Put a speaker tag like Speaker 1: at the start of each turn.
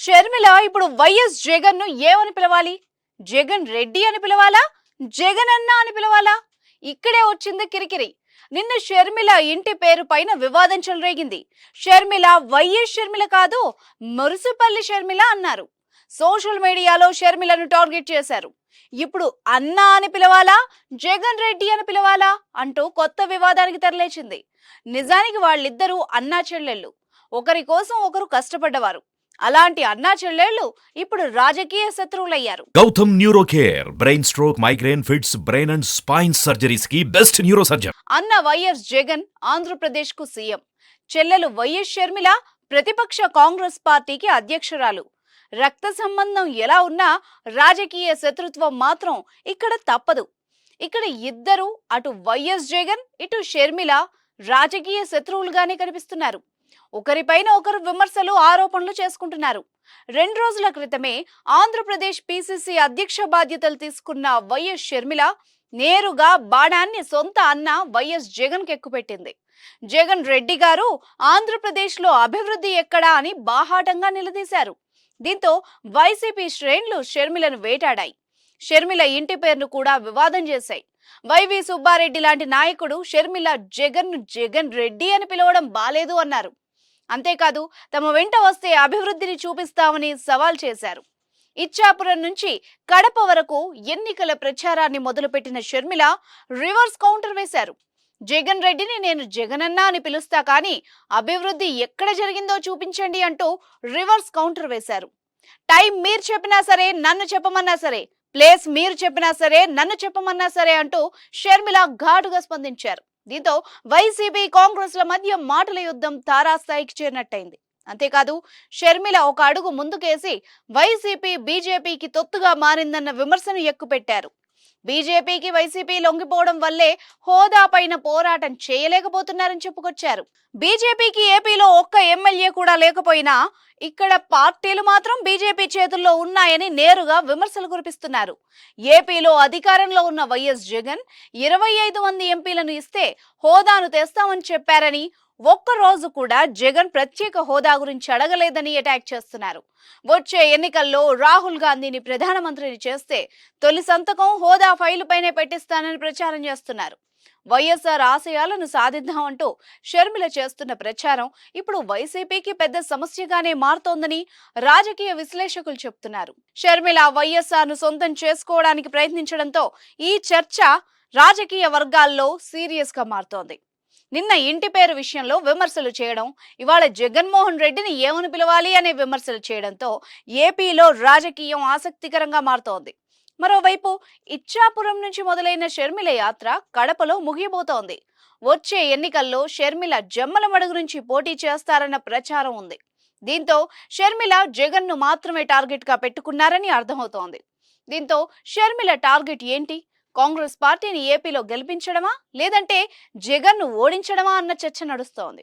Speaker 1: షర్మిల ఇప్పుడు వైఎస్ జగన్ ను ఏమని పిలవాలి? జగన్ రెడ్డి అని పిలవాలా? జగన్ అన్న అని పిలవాలా? ఇక్కడే వచ్చింది కిరికిరి. నిన్న షర్మిల ఇంటి పేరు పైన వివాదం చెలరేగింది. షర్మిల వైఎస్ షర్మిల కాదు, మురుసుపల్లి షర్మిల అన్నారు. సోషల్ మీడియాలో షర్మిలను టార్గెట్ చేశారు. ఇప్పుడు అన్న అని పిలవాలా, జగన్ రెడ్డి అని పిలవాలా అంటూ కొత్త వివాదానికి తెరలేచింది. నిజానికి వాళ్ళిద్దరూ అన్నా చెల్లెళ్ళు, ఒకరి కోసం ఒకరు కష్టపడ్డవారు. అలాంటి అన్నా చెల్లెళ్ళు ఇప్పుడు రాజకీయ శత్రువులయ్యారు.
Speaker 2: Gautam neuro care brain stroke, migraine, fits, brain and spine surgeries కి బెస్ట్ న్యూరో సర్జన్.
Speaker 1: అన్న వైఎస్ జగన్ ఆంధ్రప్రదేశ్ కు సీఎం, చెల్లెలు వైఎస్ షర్మిల ప్రతిపక్ష కాంగ్రెస్ పార్టీకి అధ్యక్షురాలు. రక్త సంబంధం ఎలా ఉన్నా రాజకీయ శత్రుత్వం మాత్రం ఇక్కడ తప్పదు. ఇక్కడ ఇద్దరు, అటు వైఎస్ జగన్ ఇటు షర్మిల రాజకీయ శత్రువులుగానే కనిపిస్తున్నారు. ఒకరిపైన ఒకరు విమర్శలు, ఆరోపణలు చేసుకుంటున్నారు. 2 రోజుల క్రితమే ఆంధ్రప్రదేశ్ పిసిసి అధ్యక్ష బాధ్యతలు తీసుకున్న వైఎస్ షర్మిల నేరుగా బాణాన్ని సొంత అన్న వైఎస్ జగన్ కి ఎక్కుపెట్టింది. జగన్ రెడ్డి గారు ఆంధ్రప్రదేశ్ లో అభివృద్ధి ఎక్కడా అని బాహాటంగా నిలదీశారు. దీంతో వైసీపీ శ్రేణులు షర్మిలను వేటాడాయి. షర్మిల ఇంటి పేరును కూడా వివాదం చేశాయి. వైవి సుబ్బారెడ్డి లాంటి నాయకుడు షర్మిల జగన్ ను జగన్ రెడ్డి అని పిలవడం బాలేదు అన్నారు. అంతేకాదు, తమ వెంట వస్తే అభివృద్ధిని చూపిస్తామని సవాల్ చేశారు. ఇచ్చాపురం నుంచి కడప వరకు ఎన్నికల ప్రచారాన్ని మొదలుపెట్టిన షర్మిల రివర్స్ కౌంటర్ వేశారు. జగన్ రెడ్డిని నేను జగనన్న అని పిలుస్తా, కానీ అభివృద్ధి ఎక్కడ జరిగిందో చూపించండి అంటూ రివర్స్ కౌంటర్ వేశారు. టైం మీరు చెప్పినా సరే, నన్ను చెప్పమన్నా సరే, ప్లేస్ మీరు చెప్పినా సరే, నన్ను చెప్పమన్నా సరే అంటూ షర్మిల ఘాటుగా స్పందించారు. దీంతో వైసీపీ కాంగ్రెస్ ల మధ్య మాటల యుద్ధం తారాస్థాయికి చేరినట్టయింది. అంతేకాదు, షర్మిల ఒక అడుగు ముందుకేసి వైసీపీ బీజేపీకి తొత్తుగా మారిందన్న విమర్శను ఎక్కుపెట్టారు. బీజేపీకి వైసీపీ లొంగిపోవడం వల్లే హోదా పైన పోరాటం చేయలేకపోతున్నారని చెప్పుకొచ్చారు. బీజేపీకి ఏపీలో ఒక్క ఎమ్మెల్యే కూడా లేకపోయినా ఇక్కడ పార్టీలు మాత్రం బీజేపీ చేతుల్లో ఉన్నాయని నేరుగా విమర్శలు కురిపిస్తున్నారు. ఏపీలో అధికారంలో ఉన్న వైఎస్ జగన్ 25 మంది ఎంపీలను ఇస్తే హోదాను తెస్తామని చెప్పారని, ఒక్కరోజు కూడా జగన్ ప్రత్యేక హోదా గురించి అడగలేదని అటాక్ చేస్తున్నారు. వచ్చే ఎన్నికల్లో రాహుల్ గాంధీని ప్రధానమంత్రిని చేస్తే తొలి సంతకం హోదా ఫైలు పైనే పెట్టిస్తానని ప్రచారం చేస్తున్నారు. వైఎస్ఆర్ ఆశయాలను సాధిద్దామంటూ షర్మిల చేస్తున్న ప్రచారం ఇప్పుడు వైసీపీకి పెద్ద సమస్యగానే మారుతోందని రాజకీయ విశ్లేషకులు చెబుతున్నారు. షర్మిల వైఎస్ఆర్ ను సొంతం చేసుకోవడానికి ప్రయత్నించడంతో ఈ చర్చ రాజకీయ వర్గాల్లో సీరియస్ గా మారుతోంది. నిన్న ఇంటి పేరు విషయంలో విమర్శలు చేయడం, ఇవాళ జగన్మోహన్ రెడ్డిని ఏమని పిలవాలి అనే విమర్శలు చేయడంతో ఏపీలో రాజకీయం ఆసక్తికరంగా మారుతోంది. మరోవైపు ఇచ్చాపురం నుంచి మొదలైన షర్మిల యాత్ర కడపలో ముగియబోతోంది. వచ్చే ఎన్నికల్లో షర్మిల జమ్మలమడుగు నుంచి పోటీ చేస్తారన్న ప్రచారం ఉంది. దీంతో షర్మిల జగన్ ను మాత్రమే టార్గెట్ గా పెట్టుకున్నారని అర్థమవుతోంది. దీంతో షర్మిల టార్గెట్ ఏంటి? కాంగ్రెస్ పార్టీని ఏపీలో గెలిపించడమా, లేదంటే జగన్ ను ఓడించడమా అన్న చర్చ నడుస్తోంది.